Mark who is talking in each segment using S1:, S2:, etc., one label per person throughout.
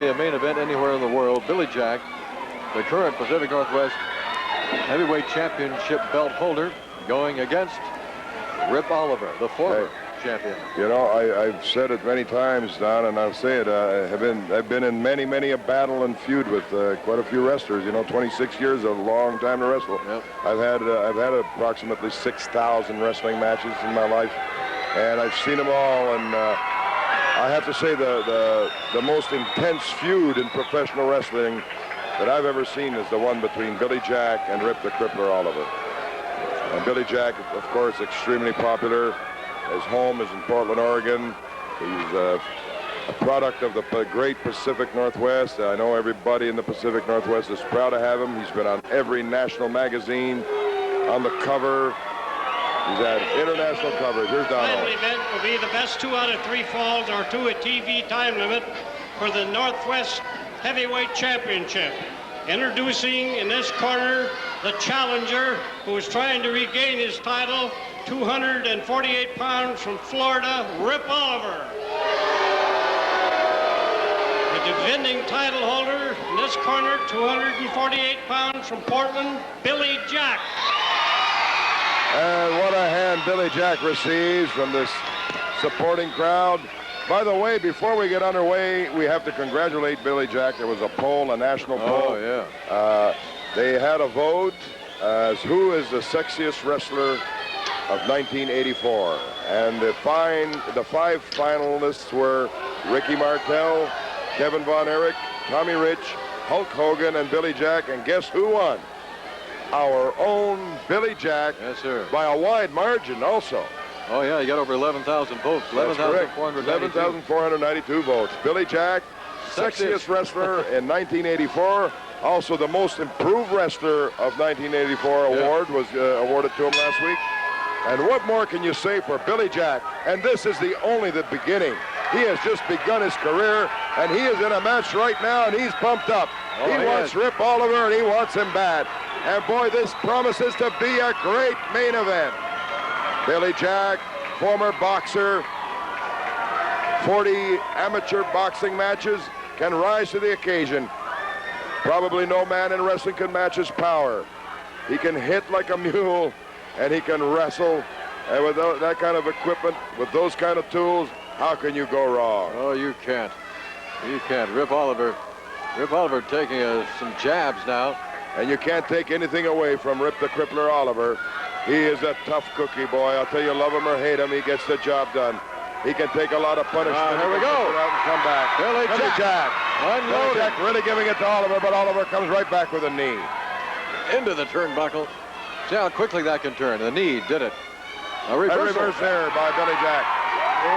S1: A main event anywhere in the world. Billy Jack, the current Pacific Northwest heavyweight championship belt holder, going against Rip Oliver, the former champion.
S2: You know, I've said it many times, Don, and I'll say it. I've been in many a battle and feud with quite a few wrestlers. You know, 26 years, a long time to wrestle.
S1: Yep.
S2: I've had approximately 6,000 wrestling matches in my life, and I've seen them all. And I have to say the most intense feud in professional wrestling that I've ever seen is the one between Billy Jack and Rip the Crippler Oliver. And Billy Jack, of course, extremely popular. His home is in Portland, Oregon. He's a product of the great Pacific Northwest. I know everybody in the Pacific Northwest is proud to have him. He's been on every national magazine, on the cover. He's had international coverage. Here's Don.
S3: The final event will be the best 2 out of 3 falls or 2 a TV time limit for the Northwest Heavyweight Championship. Introducing in this corner the challenger who is trying to regain his title, 248 pounds from Florida, Rip Oliver. The defending title holder in this corner, 248 pounds from Portland, Billy Jack.
S2: And what a hand Billy Jack receives from this supporting crowd. By the way, before we get underway, we have to congratulate Billy Jack. There was a poll, a national poll.
S1: Oh, yeah.
S2: They had a vote as who is the sexiest wrestler of 1984. And the 5 finalists were Ricky Martel, Kevin Von Erich, Tommy Rich, Hulk Hogan, and Billy Jack. And guess who won? Our own Billy Jack.
S1: Yes, sir.
S2: By a wide margin also.
S1: Oh, yeah, he got over 11,000 votes.
S2: 11,492 votes. Billy Jack, sexiest wrestler in 1984. Also, the most improved wrestler of 1984 award was awarded to him last week. And what more can you say for Billy Jack? And this is only the beginning. He has just begun his career, and he is in a match right now, and he's pumped up. He wants Rip Oliver, and he wants him bad. And boy, this promises to be a great main event. Billy Jack, former boxer, 40 amateur boxing matches, can rise to the occasion. Probably no man in wrestling can match his power. He can hit like a mule, and he can wrestle. And with that kind of equipment, with those kind of tools, how can you go wrong?
S1: Oh, you can't. You can't. Rip Oliver taking some jabs now.
S2: And you can't take anything away from Rip the Crippler Oliver. He is a tough cookie, boy. I'll tell you, love him or hate him, he gets the job done. He can take a lot of punishment.
S1: Here we go.
S2: And come back.
S1: Billy Jack.
S2: Billy Jack really giving it to Oliver, but Oliver comes right back with a knee.
S1: Into the turnbuckle. See how quickly that can turn. The knee did it. A
S2: reverse there by Billy Jack.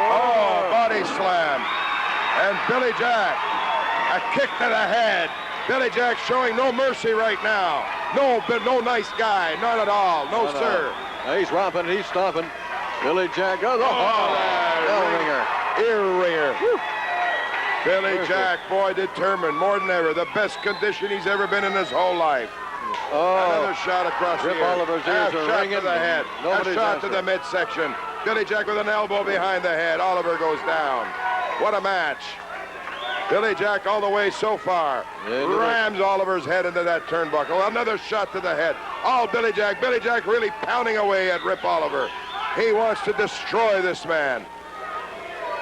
S2: Oh, body slam. And Billy Jack, a kick to the head. Billy Jack showing no mercy right now. No nice guy. Not at all. No, sir.
S1: He's romping. He's stomping. Billy Jack goes.
S2: Ear ringer. Billy Jack, boy, determined more than ever. The best condition he's ever been in his whole life. Another shot across the ear.
S1: Oliver's ears are ringing.
S2: To the head. A shot to the midsection. Billy Jack with an elbow behind the head. Oliver goes down. What a match. Billy Jack all the way so far. Rams Oliver's head into that turnbuckle. Another shot to the head. All Billy Jack. Billy Jack really pounding away at Rip Oliver. He wants to destroy this man.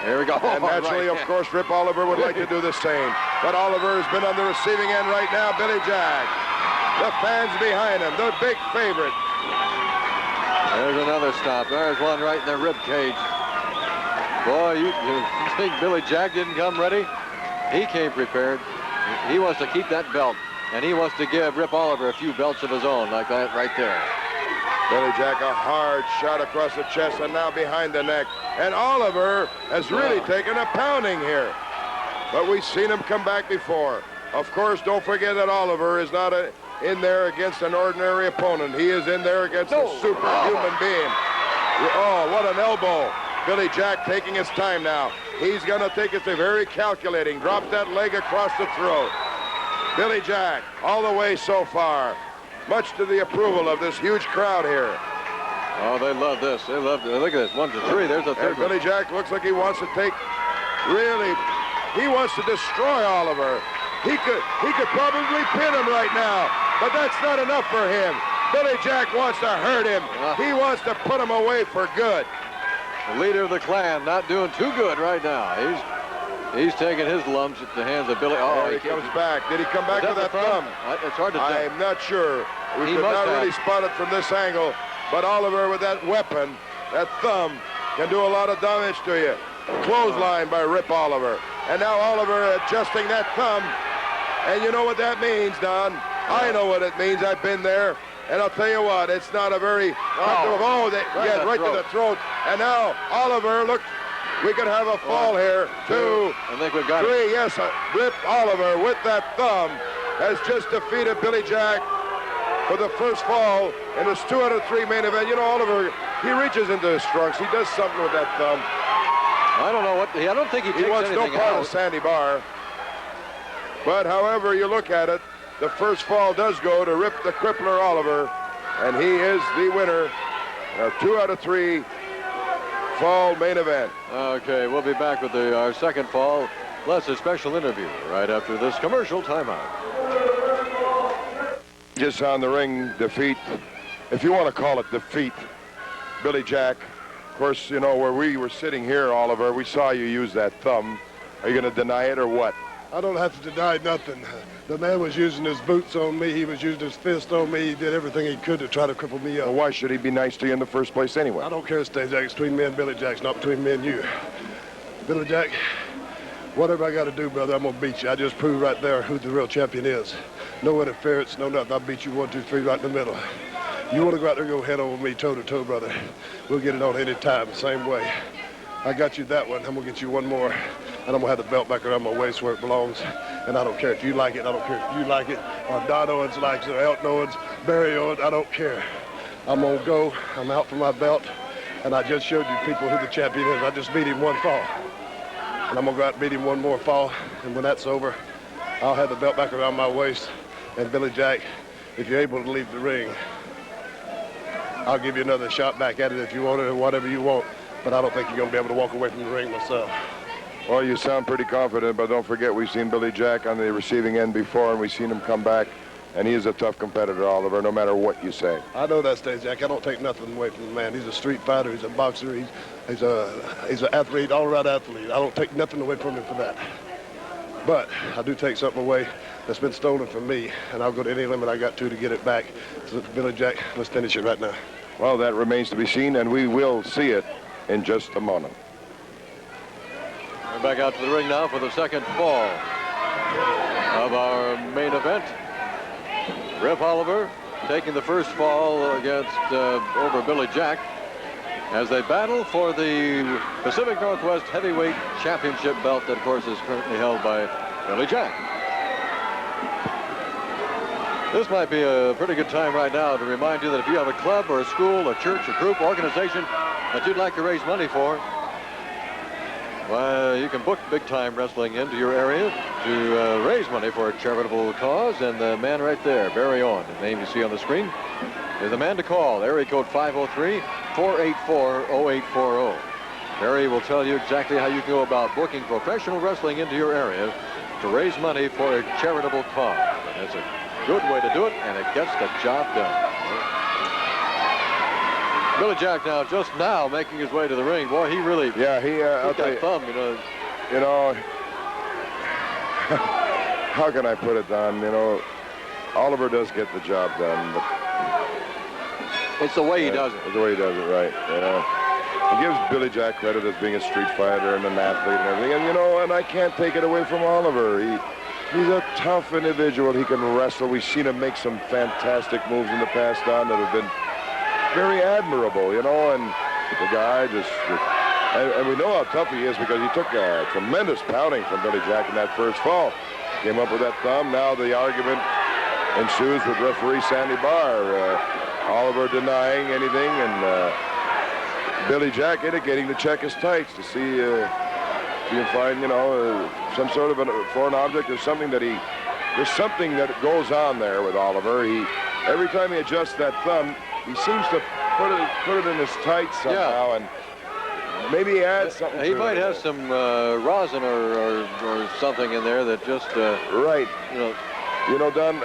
S1: Here we go.
S2: And naturally, of course, Rip Oliver would like to do the same. But Oliver has been on the receiving end right now. Billy Jack. The fans behind him. The big favorite.
S1: There's another stop. There's one right in the rib cage. Boy, you think Billy Jack didn't come ready? He came prepared. He wants to keep that belt, and he wants to give Rip Oliver a few belts of his own, like that right there.
S2: Billy Jack, a hard shot across the chest and now behind the neck. And Oliver has really taken a pounding here. But we've seen him come back before. Of course, don't forget that Oliver is not in there against an ordinary opponent. He is in there against a superhuman being. Oh, what an elbow. Billy Jack taking his time now. He's going to take it to very calculating. Drop that leg across the throat. Billy Jack, all the way so far. Much to the approval of this huge crowd here.
S1: Oh, they love this. They love this. Look at this. 1, 2, 3. There's a third.
S2: Billy Jack looks like he wants to take really He wants to destroy Oliver. He could probably pin him right now, but that's not enough for him. Billy Jack wants to hurt him. He wants to put him away for good.
S1: The leader of the Klan not doing too good right now. He's taking his lumps at the hands of Billy. Oh,
S2: he comes back. Did he come back with that thumb?
S1: It's hard to tell.
S2: I'm not sure. We could not really spot it from this angle, but Oliver with that weapon, that thumb, can do a lot of damage to you. Clothesline by Rip Oliver. And now Oliver adjusting that thumb. And you know what that means, Don? I know what it means. I've been there. And I'll tell you what, it's not a very comfortable. Right to the throat. And now Oliver, look, we could have a fall here. 2,
S1: I think we've got
S2: 3.
S1: it.
S2: Yes, Rip Oliver with that thumb has just defeated Billy Jack for the first fall in his 2 out of 3 main event. You know, Oliver, he reaches into his trunks. He does something with that thumb.
S1: I don't know what. I don't think he takes
S2: wants no
S1: anything
S2: part
S1: out.
S2: of Sandy Barr. But however you look at it, the first fall does go to Rip the Crippler Oliver, and he is the winner of 2 out of 3 fall main event.
S1: Okay, we'll be back with our second fall, plus a special interview right after this commercial timeout.
S2: Just on the ring defeat, if you want to call it defeat, Billy Jack. Of course, you know, where we were sitting here, Oliver, we saw you use that thumb. Are you going to deny it or what?
S4: I don't have to deny nothing. The man was using his boots on me. He was using his fist on me. He did everything he could to try to cripple me up.
S2: Well, why should he be nice to you in the first place anyway?
S4: I don't care, Stage Jack. It's between me and Billy Jack. It's not between me and you. Billy Jack, whatever I got to do, brother, I'm going to beat you. I just proved right there who the real champion is. No interference, no nothing. I'll beat you 1, 2, 3 right in the middle. You want to go out there and go head over me toe-to-toe, brother. We'll get it on any time, the same way. I got you that one. I'm going to get you one more. And I'm going to have the belt back around my waist where it belongs. And I don't care if you like it. I don't care if you like it. Or Don Owens likes it. Or Elton Owens, Barry Owens. I don't care. I'm going to go. I'm out for my belt. And I just showed you people who the champion is. I just beat him 1 fall. And I'm going to go out and beat him 1 more fall. And when that's over, I'll have the belt back around my waist. And Billy Jack, if you're able to leave the ring, I'll give you another shot back at it if you want it or whatever you want. But I don't think you're going to be able to walk away from the ring myself.
S2: Well, you sound pretty confident, but don't forget we've seen Billy Jack on the receiving end before, and we've seen him come back, and he is a tough competitor, Oliver, no matter what you say.
S4: I know that, Stage Jack. I don't take nothing away from the man. He's a street fighter. He's a boxer. He's an athlete, all-around athlete. I don't take nothing away from him for that. But I do take something away that's been stolen from me, and I'll go to any limit I got to get it back. So, Billy Jack, let's finish it right now.
S2: Well, that remains to be seen, and we will see it in just a moment.
S1: We're back out to the ring now for the second fall of our main event. Rip Oliver taking the first fall against over Billy Jack as they battle for the Pacific Northwest Heavyweight Championship belt that, of course, is currently held by Billy Jack. This might be a pretty good time right now to remind you that if you have a club or a school, a church, a group, organization that you'd like to raise money for, well, you can book Big Time Wrestling into your area to raise money for a charitable cause. And the man right there, Barry Owen, the name you see on the screen, is the man to call. Area code 503-484-0840. Barry will tell you exactly how you can go about booking professional wrestling into your area to raise money for a charitable cause. And it's a good way to do it, and it gets the job done. Billy Jack just now making his way to the ring. Boy, he really
S2: I'll tell you,
S1: thumb,
S2: you know, how can I put it, Don? You know, Oliver does get the job done, but
S1: it's the way he does it.
S2: It's the way he does it, right? You know, he gives Billy Jack credit as being a street fighter and an athlete and everything, and you know, and I can't take it away from Oliver. He's a tough individual. He can wrestle. We've seen him make some fantastic moves in the past, Don, that have been very admirable, you know, and the guy and we know how tough he is because he took a tremendous pounding from Billy Jack in that first fall. Came up with that thumb. Now the argument ensues with referee Sandy Barr. Oliver denying anything, and Billy Jack indicating to check his tights to see if you can find, you know, some sort of a foreign object or something there's something that goes on there with Oliver. Every time he adjusts that thumb, he seems to put it in his tights somehow, and maybe add something.
S1: He
S2: to
S1: might
S2: it.
S1: have some rosin or something in there that just,
S2: Right.
S1: you know.
S2: You know, Don,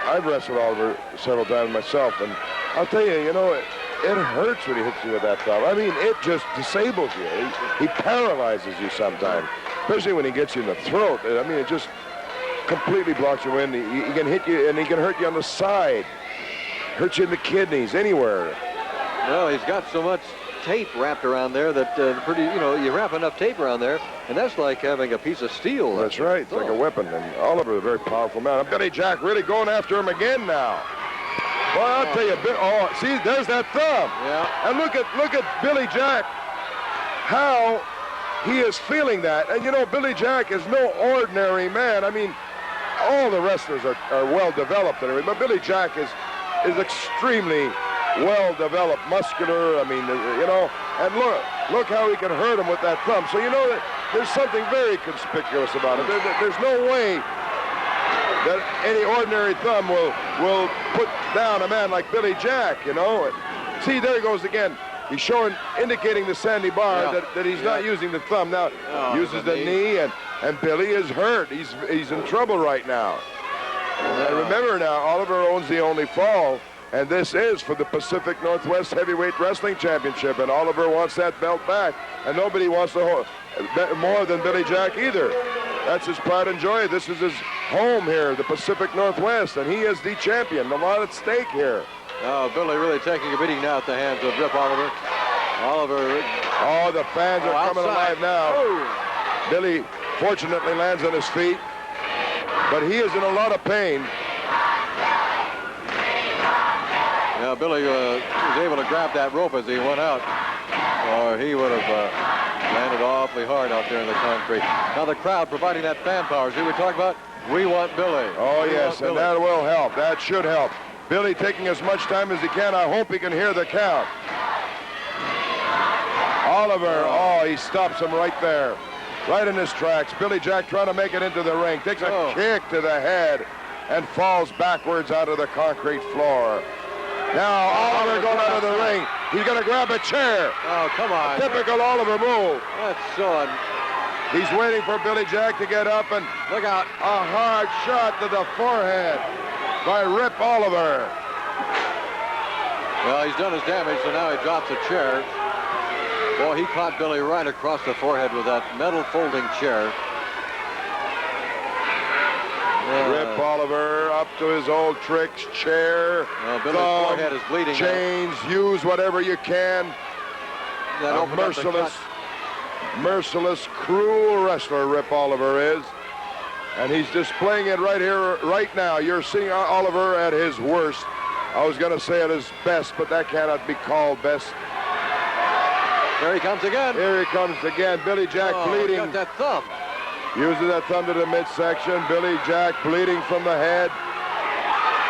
S2: I've wrestled Oliver several times myself, and I'll tell you, you know, it hurts when he hits you with that thumb. I mean, it just disables you. He paralyzes you sometimes, especially when he gets you in the throat. I mean, it just completely blocks you in. He can hit you, and he can hurt you on the side, hurt you in the kidneys, anywhere.
S1: Well, he's got so much tape wrapped around there that you wrap enough tape around there, and that's like having a piece of steel.
S2: That's right. It's like a weapon. And Oliver, a very powerful man. Billy Jack really going after him again now. Boy, I'll tell you. Oh, see, there's that thumb.
S1: Yeah.
S2: And look at Billy Jack, how he is feeling that. And you know, Billy Jack is no ordinary man. I mean, all the wrestlers are well developed and everything, but Billy Jack is extremely well-developed, muscular. I mean, you know, and look how he can hurt him with that thumb. So you know that there's something very conspicuous about it. There's no way that any ordinary thumb will put down a man like Billy Jack, you know. See, there he goes again. He's indicating to Sandy Barr that he's not using the thumb. Now uses the knee, and Billy is hurt. He's in trouble right now. And remember now, Oliver owns the only fall. And this is for the Pacific Northwest Heavyweight Wrestling Championship, and Oliver wants that belt back, and nobody wants to hold more than Billy Jack either. That's his pride and joy. This is his home here, the Pacific Northwest, and he is the champion. A lot at stake here.
S1: Oh, Billy really taking a beating now at the hands of Rip Oliver.
S2: Oh, the fans are coming alive now.
S1: Oh.
S2: Billy fortunately lands on his feet, but he is in a lot of pain.
S1: Yeah, Billy was able to grab that rope as he went out, or he would have landed awfully hard out there in the concrete. Now the crowd providing that fan power. See, we talk about, we want Billy.
S2: Oh, yes, and that will help. That should help. Billy taking as much time as he can. I hope he can hear the count. Oliver, he stops him right there, right in his tracks. Billy Jack trying to make it into the ring. Takes a kick to the head and falls backwards out of the concrete floor. Now Oliver going out of the ring. He's going to grab a chair.
S1: Oh, come on.
S2: A typical Oliver move.
S1: That's so.
S2: He's waiting for Billy Jack to get up, and
S1: look out.
S2: A hard shot to the forehead by Rip Oliver.
S1: Well, he's done his damage, so now he drops a chair. Boy, he caught Billy right across the forehead with that metal folding chair.
S2: Rip Oliver up to his old tricks, chair,
S1: Billy's forehead is bleeding.
S2: Chains, use whatever you can. A merciless, cruel wrestler Rip Oliver is. And he's displaying it right here, right now. You're seeing Oliver at his worst. I was going to say at his best, but that cannot be called best.
S1: Here he comes again.
S2: Here he comes again. Billy Jack bleeding.
S1: Got that thumb.
S2: Using that thumb to the midsection. Billy Jack bleeding from the head.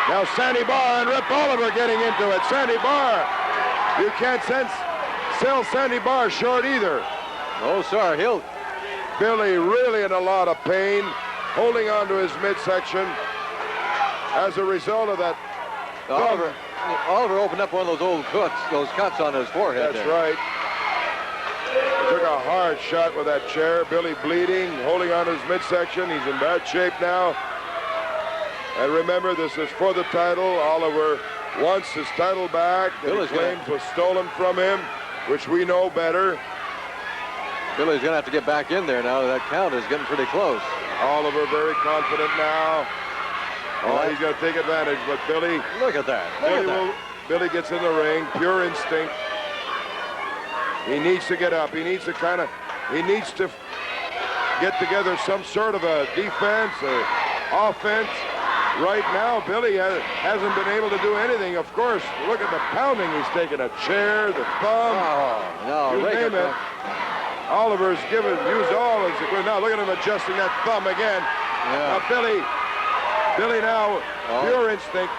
S2: Now Sandy Barr and Rip Oliver getting into it. Sandy Barr. You can't sell Sandy Barr short either.
S1: Oh, sorry.
S2: Billy really in a lot of pain, holding on to his midsection as a result of that.
S1: Oliver opened up one of those old cuts on his forehead.
S2: That's right. Took a hard shot with that chair. Billy bleeding, holding on his midsection. He's in bad shape now. And remember, this is for the title. Oliver wants his title back. That he claims was stolen from him, which we know better.
S1: Billy's going to have to get back in there now. That count is getting pretty close.
S2: Oliver very confident now. He's going to take advantage, but Billy...
S1: Look at that.
S2: Billy gets in the ring, pure instinct. He needs to get up. He needs to get together some sort of a defense or offense. Right now, Billy hasn't been able to do anything. Of course, look at the pounding he's taken. A chair, the thumb.
S1: Oh, no.
S2: You name it. Oliver's used all his equipment. Now look at him adjusting that thumb again.
S1: Yeah.
S2: Now Billy now, pure instinct.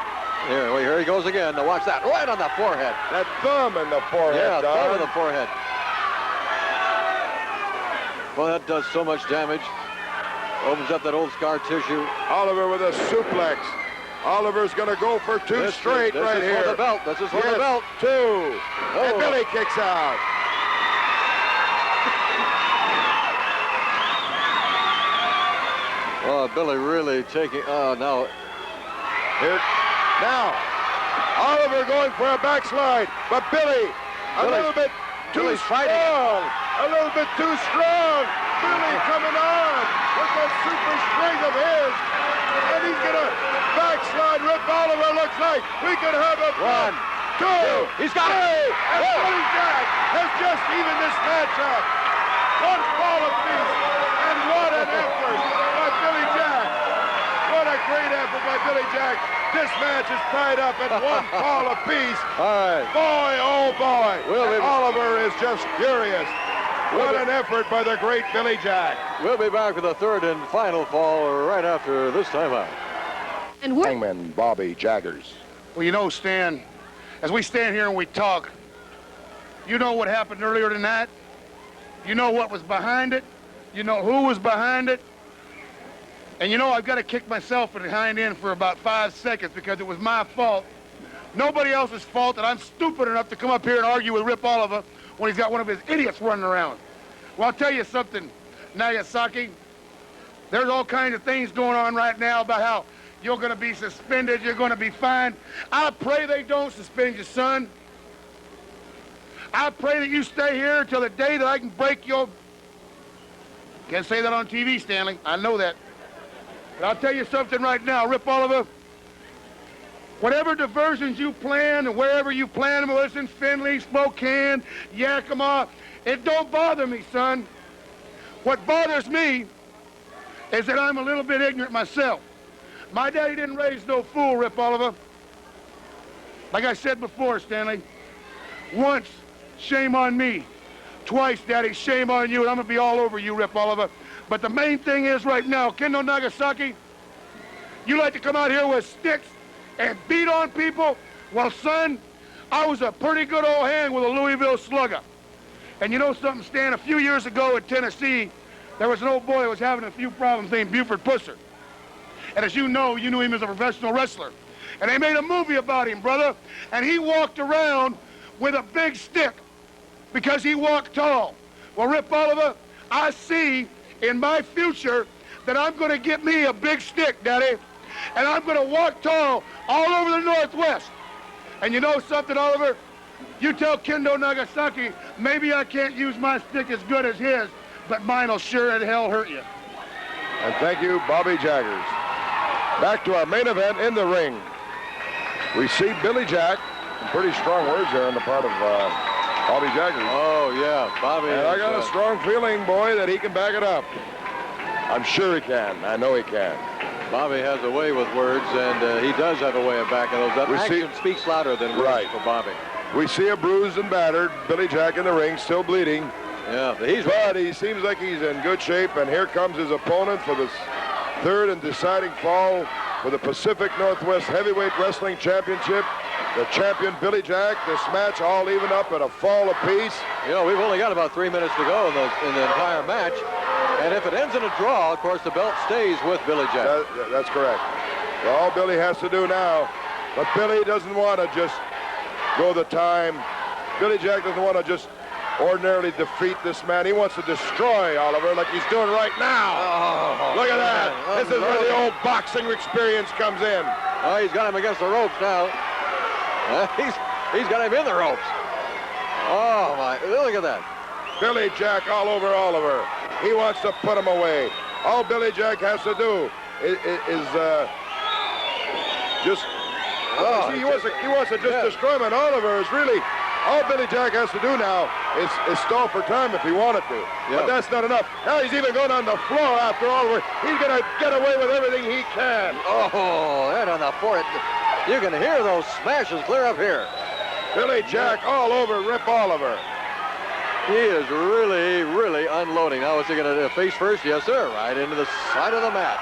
S1: Here he goes again. Now watch that. Right on the forehead.
S2: That thumb in the forehead.
S1: Yeah, thumb in the forehead. Well, that does so much damage. Opens up that old scar tissue.
S2: Oliver with a suplex. Oliver's going to go for two straight right here.
S1: This is for the belt. This is for the belt.
S2: Two. And Billy kicks out.
S1: Oh, Billy really taking. Oh, now.
S2: Here. Now. Oliver going for a backslide. But Billy, a little bit too
S1: Billy's
S2: strong.
S1: fighting.
S2: A little bit too strong. Billy coming on with that super strength of his. And he's going to backslide. Rip Oliver looks like we could have a
S1: 1,
S2: 2.
S1: He's got it.
S2: And Billy Jack has just evened this match up. One fall apiece. And what an effort by Billy Jack. What a great effort by Billy Jack. This match is tied up at 1 fall apiece.
S1: All right.
S2: Boy, oh boy.
S1: Well,
S2: And Oliver is just furious. What an effort by the great Billy Jack.
S1: We'll be back with the third and final fall right after this timeout.
S5: And we're
S2: Hangman Bobby Jaggers.
S6: Well, you know, Stan, as we stand here and we talk, you know what happened earlier tonight? You know what was behind it? You know who was behind it? And you know, I've got to kick myself in the hind end for about 5 seconds because it was my fault. Nobody else's fault that I'm stupid enough to come up here and argue with Rip Oliver when he's got one of his idiots running around. Well, I'll tell you something, Nagasaki. There's all kinds of things going on right now about how you're going to be suspended, you're going to be fined. I pray they don't suspend you, son. I pray that you stay here until the day that I can break your... Can't say that on TV, Stanley. I know that. But I'll tell you something right now, Rip Oliver. Whatever diversions you plan and wherever you plan them, whether it's in Findlay, Spokane, Yakima, it don't bother me, son. What bothers me is that I'm a little bit ignorant myself. My daddy didn't raise no fool, Rip Oliver. Like I said before, Stanley, once, shame on me. Twice, Daddy, shame on you, and I'm going to be all over you, Rip Oliver. But the main thing is right now, Kendo Nagasaki, you like to come out here with sticks and beat on people? Well, son, I was a pretty good old hand with a Louisville Slugger. And you know something, Stan? A few years ago in Tennessee, there was an old boy who was having a few problems named Buford Pusser. And as you know, you knew him as a professional wrestler. And they made a movie about him, brother. And he walked around with a big stick because he walked tall. Well, Rip Oliver, I see in my future that I'm going to get me a big stick, Daddy. And I'm going to walk tall all over the Northwest. And you know something, Oliver? You tell Kendo Nagasaki, maybe I can't use my stick as good as his, but mine'll sure as hell hurt you.
S2: And thank you, Bobby Jaggers. Back to our main event in the ring. We see Billy Jack. Some pretty strong words there on the part of Bobby Jaggers.
S1: Oh, yeah, Bobby.
S2: And I got a strong feeling, boy, that he can back it up. I'm sure he can. I know he can.
S1: Bobby has a way with words, and he does have a way of backing those up. Action speaks louder than words for Bobby.
S2: We see a bruised and battered Billy Jack in the ring, still bleeding.
S1: Yeah,
S2: but he seems like he's in good shape, and here comes his opponent for this third and deciding fall for the Pacific Northwest Heavyweight Wrestling Championship. The champion, Billy Jack. This match all even up at a fall apiece.
S1: You know, we've only got about 3 minutes to go in the entire match. And if it ends in a draw, of course, the belt stays with Billy Jack.
S2: That's correct. Well, all Billy has to do now, but Billy doesn't want to just go the time. Billy Jack doesn't want to just ordinarily defeat this man. He wants to destroy Oliver like he's doing right now.
S1: Oh,
S2: look at that. This is where the old boxing experience comes in.
S1: Oh, he's got him against the ropes now. He's got him in the ropes. Oh, my. Look at that.
S2: Billy Jack all over Oliver. He wants to put him away. All Billy Jack has to do is just...
S1: Oh,
S2: he wants to just destroy him, and Oliver is really... All Billy Jack has to do now is stall for time if he wanted to. But that's not enough. Now he's even going on the floor after Oliver. He's going to get away with everything he can.
S1: Oh, that on the forehead. You can hear those smashes clear up here.
S2: Billy Jack all over Rip Oliver.
S1: He is really, really unloading. Now, is he going to face first? Yes, sir. Right into the side of the mat.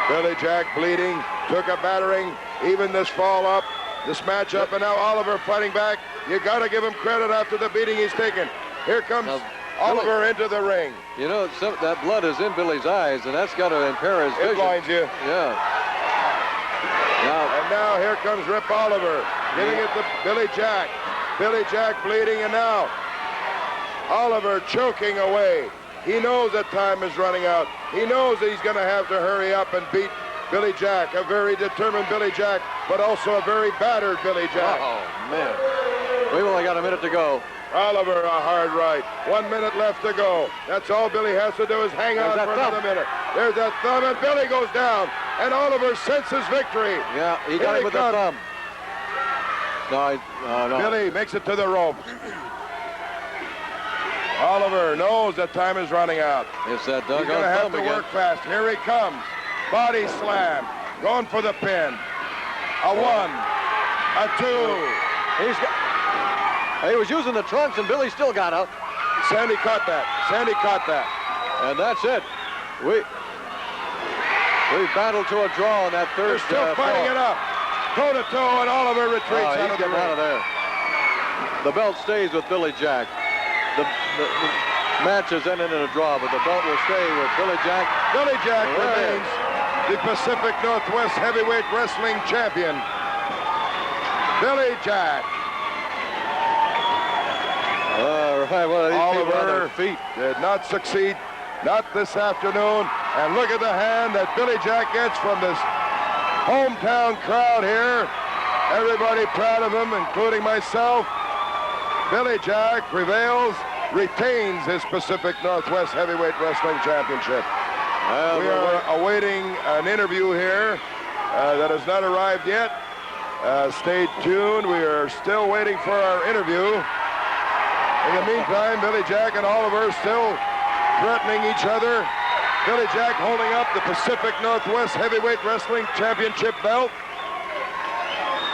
S2: Billy Jack bleeding, took a battering, even this fall up, this matchup, and now Oliver fighting back. You got to give him credit after the beating he's taken. Here comes Oliver into the ring.
S1: You know, that blood is in Billy's eyes, and that's got to impair his vision.
S2: It blinds you.
S1: Yeah.
S2: And now here comes Rip Oliver, giving it to Billy Jack. Billy Jack bleeding, and now Oliver choking away. He knows that time is running out. He knows that he's going to have to hurry up and beat Billy Jack, a very determined Billy Jack, but also a very battered Billy Jack.
S1: Oh, man. We've only got a minute to go.
S2: Oliver, a hard right. 1 minute left to go. That's all Billy has to do is hang on for another minute. There's that thumb, and Billy goes down. And Oliver senses victory.
S1: Yeah, he got it with the thumb. No, no.
S2: Billy makes it to the rope. Oliver knows that time is running out.
S1: It's that
S2: He's going
S1: doggone
S2: to have
S1: thumb
S2: to
S1: again.
S2: work fast. Here he comes. Body slam. Going for the pin. A 1. A 2.
S1: He was using the trunks, and Billy still got out.
S2: Sandy caught that. Sandy caught that.
S1: And that's it. We battled to a draw in that third.
S2: They're still fighting it up. Toe-to-toe, and Oliver retreats
S1: He's getting out of there. The belt stays with Billy Jack. The match has ended in a draw, but the belt will stay with Billy Jack.
S2: Billy Jack remains the Pacific Northwest Heavyweight Wrestling Champion. Billy Jack.
S1: All right, what are these people on
S2: Oliver
S1: their feet?
S2: did not succeed, not this afternoon. And look at the hand that Billy Jack gets from this hometown crowd here. Everybody proud of him, including myself. Billy Jack prevails, retains his Pacific Northwest Heavyweight Wrestling Championship. We are awaiting an interview here that has not arrived yet. Stay tuned. We are still waiting for our interview. In the meantime, Billy Jack and Oliver still threatening each other. Billy Jack holding up the Pacific Northwest Heavyweight Wrestling Championship belt.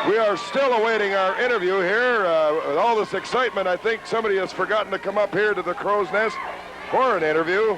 S2: We are still awaiting our interview here. With all this excitement, I think somebody has forgotten to come up here to the Crow's Nest for an interview.